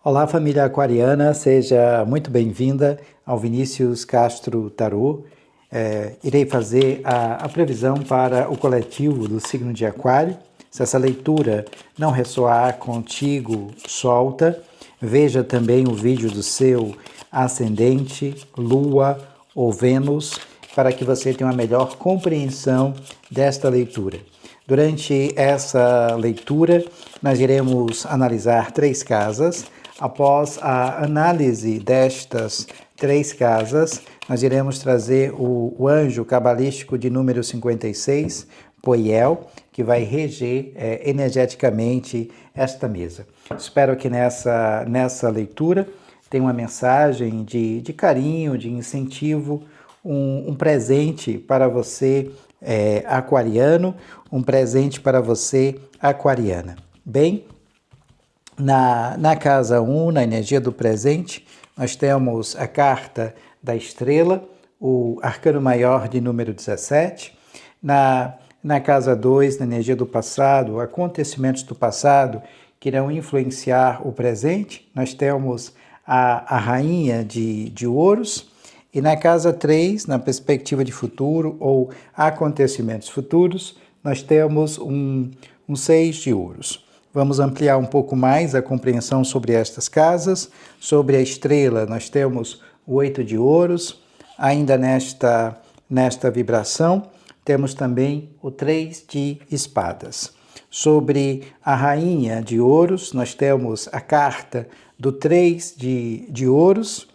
Olá, família aquariana, seja muito bem-vinda ao Vinícius Castro Tarô. Irei fazer a previsão para o coletivo do signo de Aquário. Se essa leitura não ressoar contigo, solta. Veja também o vídeo do seu ascendente, Lua ou Vênus, para que você tenha uma melhor compreensão desta leitura. Durante essa leitura, nós iremos analisar 3 casas. Após a análise destas 3 casas, nós iremos trazer o anjo cabalístico de número 56, Poiel, que vai reger energeticamente esta mesa. Espero que nessa leitura tenha uma mensagem de carinho, de incentivo, um presente para você aquariano, um presente para você aquariana. Bem, na casa 1, na energia do presente, nós temos a carta da estrela, o arcano maior de número 17. Na casa 2, na energia do passado, acontecimentos do passado que irão influenciar o presente, nós temos a rainha de ouros. E na casa 3, na perspectiva de futuro ou acontecimentos futuros, nós temos um 6 de ouros. Vamos ampliar um pouco mais a compreensão sobre estas casas. Sobre a estrela, nós temos o 8 de ouros. Ainda nesta vibração, temos também o 3 de espadas. Sobre a rainha de ouros, nós temos a carta do 3 de ouros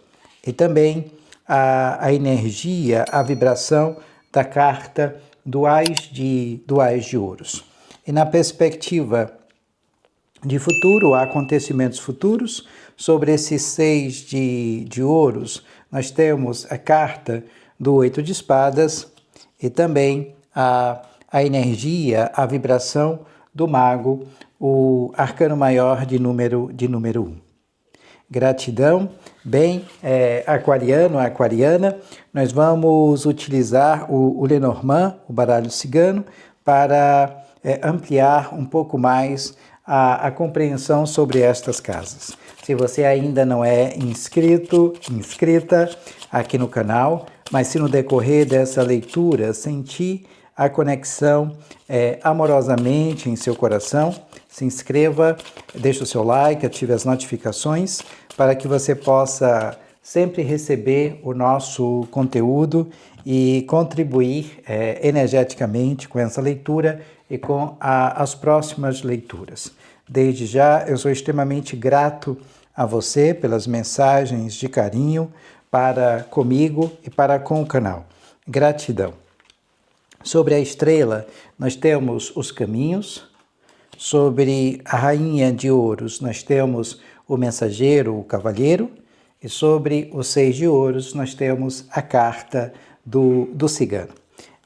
e também a energia, a vibração da carta do ás de ouros. E na perspectiva de futuro, acontecimentos futuros, sobre esses 6 de ouros, nós temos a carta do 8 de espadas e também a energia, a vibração do mago, o arcano maior de número 1. Gratidão. Bem, aquariano, aquariana, nós vamos utilizar o Lenormand, o baralho cigano, para ampliar um pouco mais a compreensão sobre estas casas. Se você ainda não é inscrita aqui no canal, mas se no decorrer dessa leitura sentir a conexão amorosamente em seu coração, se inscreva, deixe o seu like, ative as notificações para que você possa sempre receber o nosso conteúdo e contribuir energeticamente com essa leitura e com as próximas leituras. Desde já, eu sou extremamente grato a você pelas mensagens de carinho para comigo e para com o canal. Gratidão. Sobre a estrela, nós temos os caminhos. Sobre a rainha de ouros, nós temos o mensageiro, o cavalheiro. E sobre os 6 de ouros, nós temos a carta do cigano.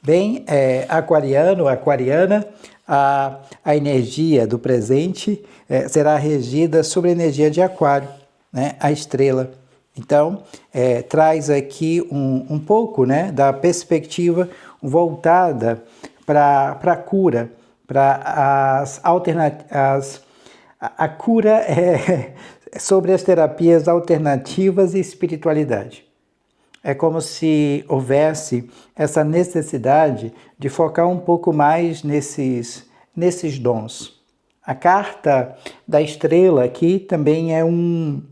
Bem, aquariano, aquariana, a energia do presente será regida sobre a energia de aquário, né? A estrela. Então, traz aqui um pouco, né, da perspectiva voltada para a cura, para as alternativas. A cura sobre as terapias alternativas e espiritualidade. É como se houvesse essa necessidade de focar um pouco mais nesses dons. A carta da estrela aqui também é um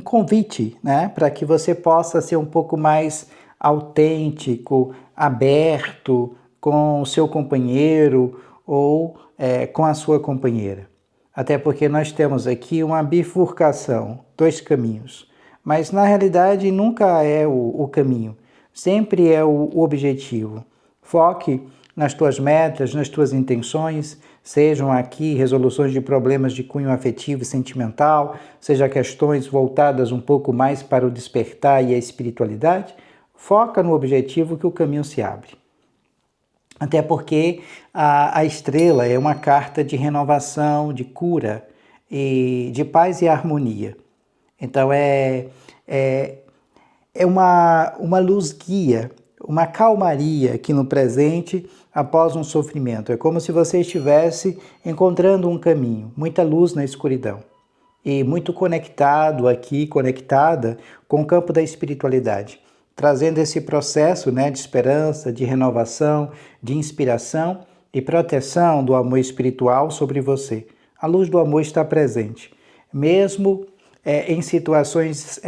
convite, né, para que você possa ser um pouco mais autêntico, aberto com o seu companheiro ou com a sua companheira. Até porque nós temos aqui uma bifurcação, 2 caminhos. Mas na realidade nunca é o caminho, sempre é o objetivo. Foque nas tuas metas, nas tuas intenções, sejam aqui resoluções de problemas de cunho afetivo e sentimental, seja questões voltadas um pouco mais para o despertar e a espiritualidade. Foca no objetivo que o caminho se abre. Até porque a estrela é uma carta de renovação, de cura, e de paz e harmonia. Então é uma luz guia, uma calmaria aqui no presente após um sofrimento. É como se você estivesse encontrando um caminho, muita luz na escuridão. e muito conectado aqui, conectada com o campo da espiritualidade, trazendo esse processo, né, de esperança, de renovação, de inspiração e proteção do amor espiritual sobre você. A luz do amor está presente, mesmo em situações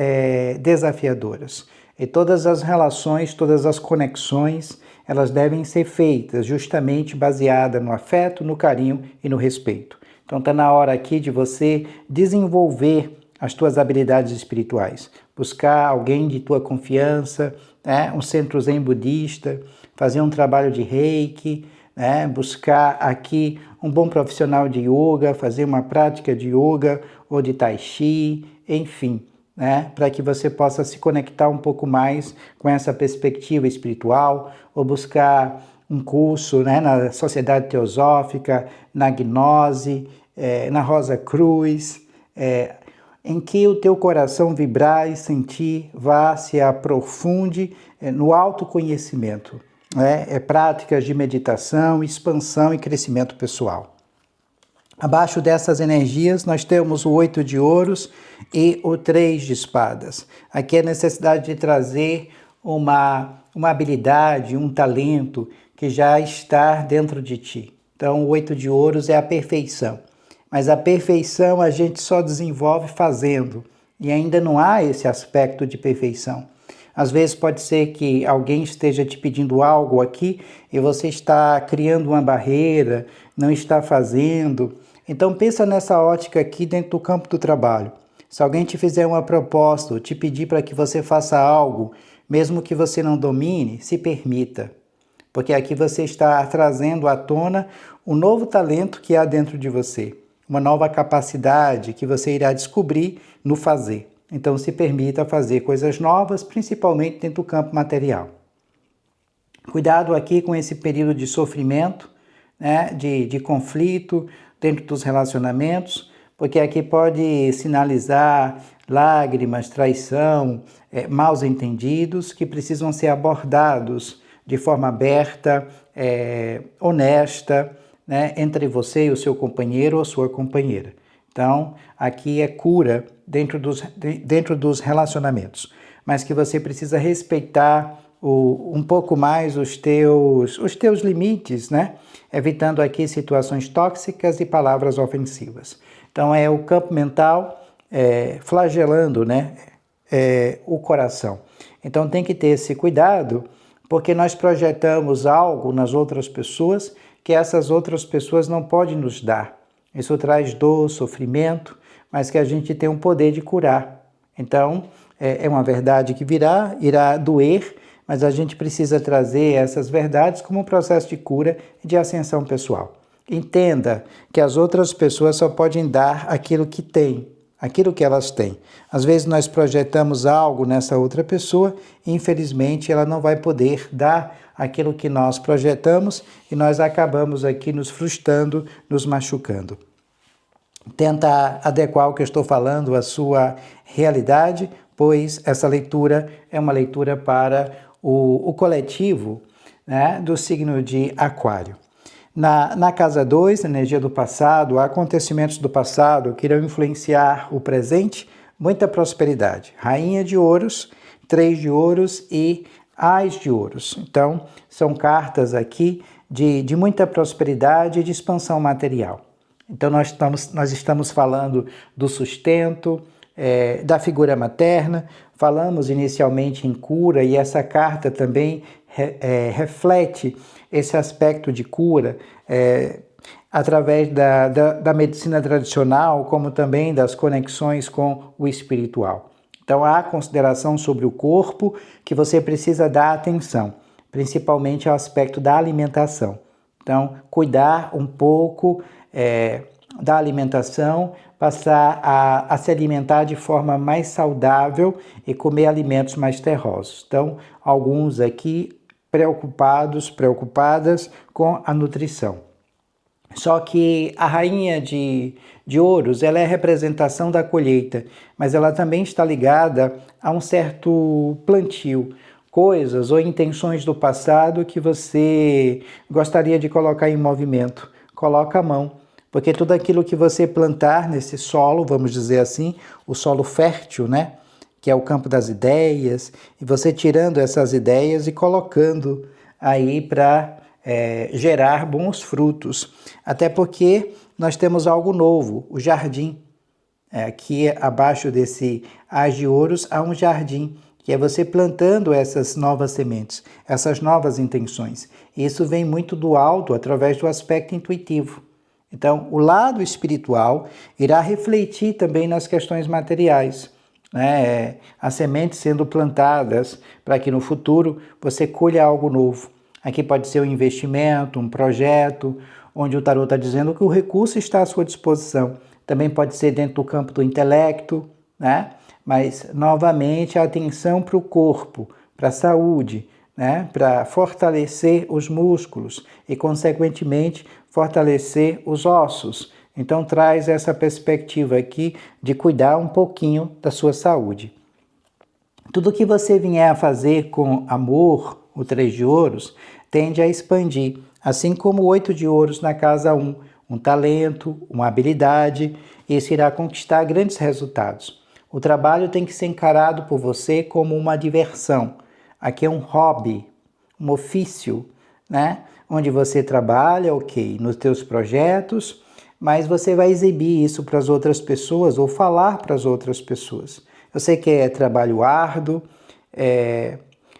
desafiadoras. E todas as relações, todas as conexões, elas devem ser feitas justamente baseada no afeto, no carinho e no respeito. Então está na hora aqui de você desenvolver as tuas habilidades espirituais, buscar alguém de tua confiança, né? Um centro zen budista, fazer um trabalho de reiki, né? Buscar aqui um bom profissional de yoga, fazer uma prática de yoga ou de tai chi, enfim, né? Para que você possa se conectar um pouco mais com essa perspectiva espiritual, ou buscar um curso, né, na Sociedade Teosófica, na Gnose, na Rosa Cruz, em que o teu coração vibrar e sentir, vá, se aprofunde no autoconhecimento, né? Práticas de meditação, expansão e crescimento pessoal. Abaixo dessas energias, nós temos o 8 de ouros e o 3 de espadas. Aqui é a necessidade de trazer uma habilidade, um talento que já está dentro de ti. Então, o 8 de ouros é a perfeição. Mas a perfeição a gente só desenvolve fazendo. E ainda não há esse aspecto de perfeição. Às vezes pode ser que alguém esteja te pedindo algo aqui e você está criando uma barreira, não está fazendo. Então pensa nessa ótica aqui dentro do campo do trabalho. Se alguém te fizer uma proposta, te pedir para que você faça algo, mesmo que você não domine, se permita. Porque aqui você está trazendo à tona um novo talento que há dentro de você, uma nova capacidade que você irá descobrir no fazer. Então se permita fazer coisas novas, principalmente dentro do campo material. Cuidado aqui com esse período de sofrimento, né, de conflito dentro dos relacionamentos, porque aqui pode sinalizar lágrimas, traição, maus entendidos que precisam ser abordados de forma aberta, honesta, né, entre você e o seu companheiro ou sua companheira. Então, aqui é cura dentro dos relacionamentos, mas que você precisa respeitar um pouco mais os teus limites, né? Evitando aqui situações tóxicas e palavras ofensivas. Então, é o campo mental flagelando, né? O coração. Então, tem que ter esse cuidado, porque nós projetamos algo nas outras pessoas que essas outras pessoas não podem nos dar. Isso traz dor, sofrimento, mas que a gente tem o poder de curar. Então, é uma verdade que irá doer, mas a gente precisa trazer essas verdades como um processo de cura e de ascensão pessoal. Entenda que as outras pessoas só podem dar aquilo que têm, aquilo que elas têm. Às vezes nós projetamos algo nessa outra pessoa e, infelizmente, ela não vai poder dar aquilo que nós projetamos e nós acabamos aqui nos frustrando, nos machucando. Tenta adequar o que eu estou falando à sua realidade, pois essa leitura é uma leitura para o coletivo, né, do signo de Aquário. Na casa 2, energia do passado, há acontecimentos do passado que irão influenciar o presente, muita prosperidade. Rainha de ouros, 3 de ouros e Ás de ouros. Então, são cartas aqui de muita prosperidade e de expansão material. Então, nós estamos falando do sustento, da figura materna, falamos inicialmente em cura e essa carta também reflete esse aspecto de cura através da medicina tradicional, como também das conexões com o espiritual. Então, há consideração sobre o corpo que você precisa dar atenção, principalmente ao aspecto da alimentação. Então, cuidar um pouco da alimentação, passar a se alimentar de forma mais saudável e comer alimentos mais terrosos. Então, alguns aqui preocupadas com a nutrição. Só que a rainha de ouros, ela é a representação da colheita, mas ela também está ligada a um certo plantio, coisas ou intenções do passado que você gostaria de colocar em movimento. Coloca a mão, Porque tudo aquilo que você plantar nesse solo, vamos dizer assim, o solo fértil, né? Que é o campo das ideias, e você tirando essas ideias e colocando aí para gerar bons frutos. Até porque nós temos algo novo, o jardim. Aqui abaixo desse Ás de Ouros há um jardim, que é você plantando essas novas sementes, essas novas intenções. Isso vem muito do alto, através do aspecto intuitivo. Então, o lado espiritual irá refletir também nas questões materiais, né? As sementes sendo plantadas para que no futuro você colha algo novo. Aqui pode ser um investimento, um projeto, onde o tarot está dizendo que o recurso está à sua disposição. Também pode ser dentro do campo do intelecto, né? Mas, novamente, a atenção para o corpo, para a saúde, né? Para fortalecer os músculos e, consequentemente, fortalecer os ossos. Então, traz essa perspectiva aqui de cuidar um pouquinho da sua saúde. Tudo que você vier a fazer com amor, o 3 de ouros, tende a expandir, assim como o 8 de ouros na casa 1, um talento, uma habilidade, isso irá conquistar grandes resultados. O trabalho tem que ser encarado por você como uma diversão. Aqui é um hobby, um ofício, né? Onde você trabalha, ok, nos teus projetos, mas você vai exibir isso para as outras pessoas ou falar para as outras pessoas. Eu sei que é trabalho árduo,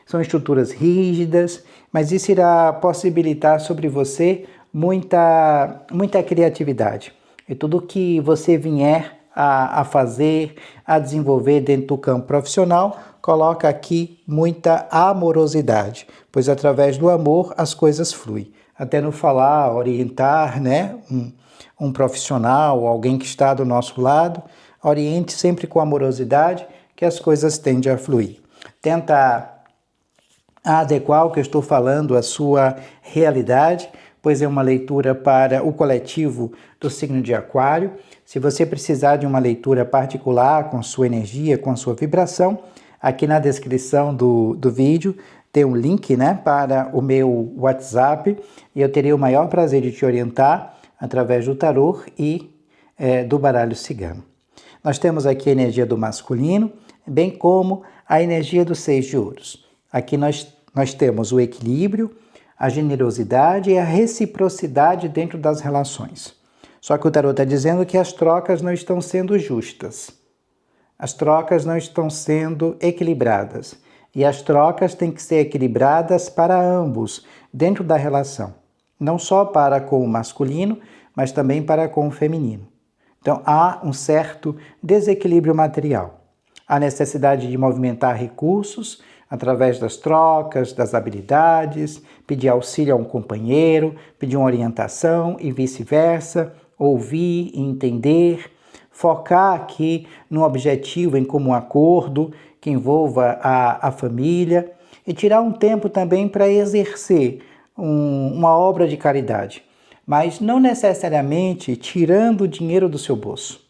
são estruturas rígidas, mas isso irá possibilitar sobre você muita criatividade. E tudo que você vier a fazer, a desenvolver dentro do campo profissional, coloca aqui muita amorosidade, pois através do amor as coisas fluem. Até no falar, orientar, né, um profissional, alguém que está do nosso lado, oriente sempre com amorosidade, que as coisas tendem a fluir. Tenta adequar o que eu estou falando à sua realidade, pois é uma leitura para o coletivo do signo de Aquário. Se você precisar de uma leitura particular com sua energia, com a sua vibração, aqui na descrição do vídeo tem um link, né, para o meu WhatsApp e eu terei o maior prazer de te orientar através do tarô e do baralho cigano. Nós temos aqui a energia do masculino, bem como a energia dos 6 de ouros. Aqui nós temos o equilíbrio, a generosidade e a reciprocidade dentro das relações. Só que o tarot está dizendo que as trocas não estão sendo justas. As trocas não estão sendo equilibradas. E as trocas têm que ser equilibradas para ambos, dentro da relação. Não só para com o masculino, mas também para com o feminino. Então, há um certo desequilíbrio material. Há necessidade de movimentar recursos através das trocas, das habilidades, pedir auxílio a um companheiro, pedir uma orientação e vice-versa, ouvir e entender, focar aqui no objetivo em comum acordo que envolva a família e tirar um tempo também para exercer uma obra de caridade, mas não necessariamente tirando o dinheiro do seu bolso.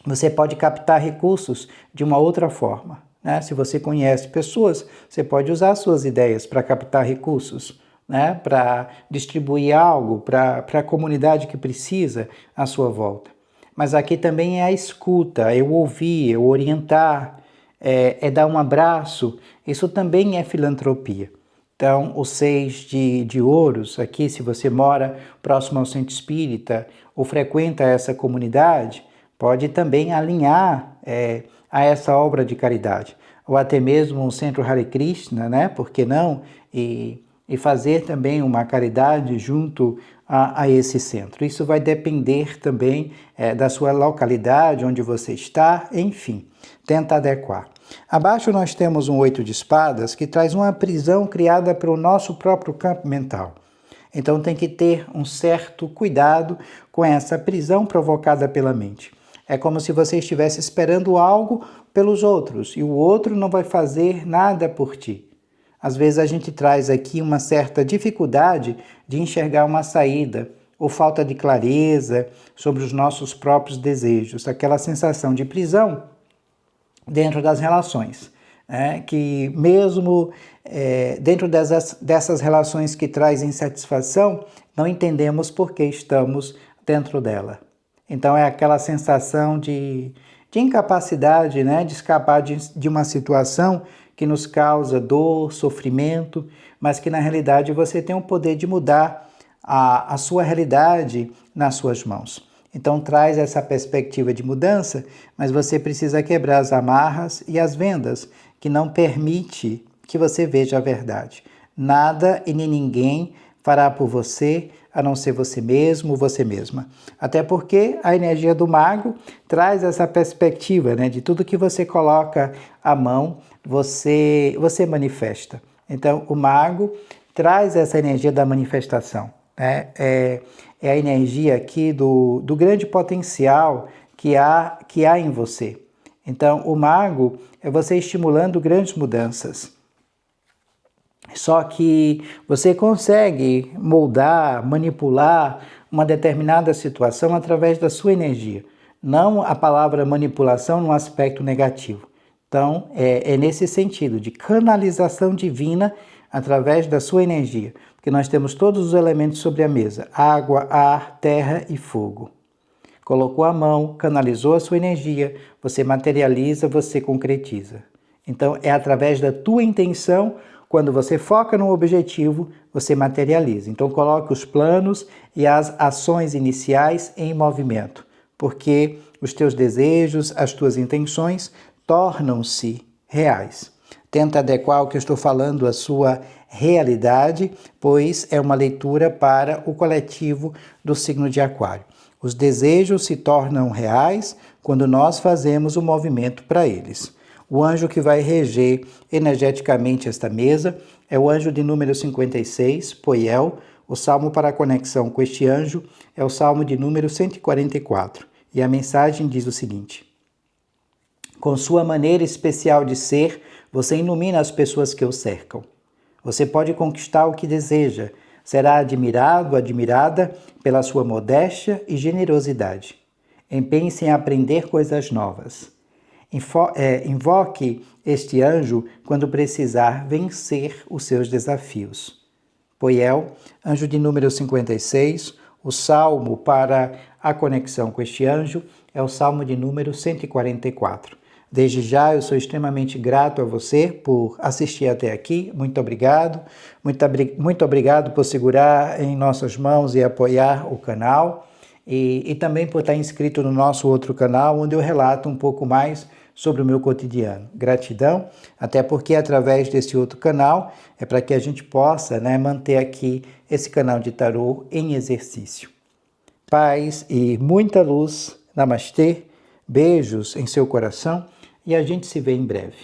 Você pode captar recursos de uma outra forma, né? Se você conhece pessoas, você pode usar suas ideias para captar recursos, né? Para distribuir algo para a comunidade que precisa à sua volta. Mas aqui também é a escuta, é o ouvir, é o orientar, é dar um abraço. Isso também é filantropia. Então, o 6 de ouros, aqui, se você mora próximo ao centro espírita ou frequenta essa comunidade, pode também alinhar a essa obra de caridade. Ou até mesmo o Centro Hare Krishna, né? Por que não? E fazer também uma caridade junto a esse centro. Isso vai depender também da sua localidade, onde você está, enfim, tenta adequar. Abaixo nós temos um 8 de espadas que traz uma prisão criada pelo nosso próprio campo mental. Então tem que ter um certo cuidado com essa prisão provocada pela mente. É como se você estivesse esperando algo pelos outros e o outro não vai fazer nada por ti. Às vezes a gente traz aqui uma certa dificuldade de enxergar uma saída ou falta de clareza sobre os nossos próprios desejos, aquela sensação de prisão dentro das relações, né? Que mesmo dentro dessas relações que trazem insatisfação, não entendemos por que estamos dentro dela. Então é aquela sensação de incapacidade, né, de escapar de uma situação que nos causa dor, sofrimento, mas que na realidade você tem o poder de mudar a sua realidade nas suas mãos. Então traz essa perspectiva de mudança, mas você precisa quebrar as amarras e as vendas que não permite que você veja a verdade. Nada e nem ninguém fará por você, a não ser você mesmo, você mesma. Até porque a energia do mago traz essa perspectiva, né, de tudo que você coloca à mão, você manifesta. Então, o mago traz essa energia da manifestação, né? É a energia aqui do grande potencial que há em você. Então, o mago é você estimulando grandes mudanças. Só que você consegue moldar, manipular uma determinada situação através da sua energia. Não a palavra manipulação no aspecto negativo. Então, é nesse sentido, de canalização divina através da sua energia. Porque nós temos todos os elementos sobre a mesa: água, ar, terra e fogo. Colocou a mão, canalizou a sua energia, você materializa, você concretiza. Então, é através da tua intenção. Quando você foca no objetivo, você materializa. Então, coloque os planos e as ações iniciais em movimento, porque os teus desejos, as tuas intenções tornam-se reais. Tenta adequar o que eu estou falando à sua realidade, pois é uma leitura para o coletivo do signo de Aquário. Os desejos se tornam reais quando nós fazemos o movimento para eles. O anjo que vai reger energeticamente esta mesa é o anjo de número 56, Poiel. O salmo para a conexão com este anjo é o salmo de número 144. E a mensagem diz o seguinte: com sua maneira especial de ser, você ilumina as pessoas que o cercam. Você pode conquistar o que deseja. Será admirado, admirada pela sua modéstia e generosidade. Empenhe-se em aprender coisas novas. Invoque este anjo quando precisar vencer os seus desafios. Poiel, anjo de número 56, o salmo para a conexão com este anjo é o salmo de número 144. Desde já eu sou extremamente grato a você por assistir até aqui. Muito obrigado. Muito obrigado por segurar em nossas mãos e apoiar o canal. E também por estar inscrito no nosso outro canal, onde eu relato um pouco mais sobre o meu cotidiano. Gratidão, até porque através desse outro canal é para que a gente possa, né, manter aqui esse canal de tarô em exercício. Paz e muita luz. Namastê, beijos em seu coração e a gente se vê em breve.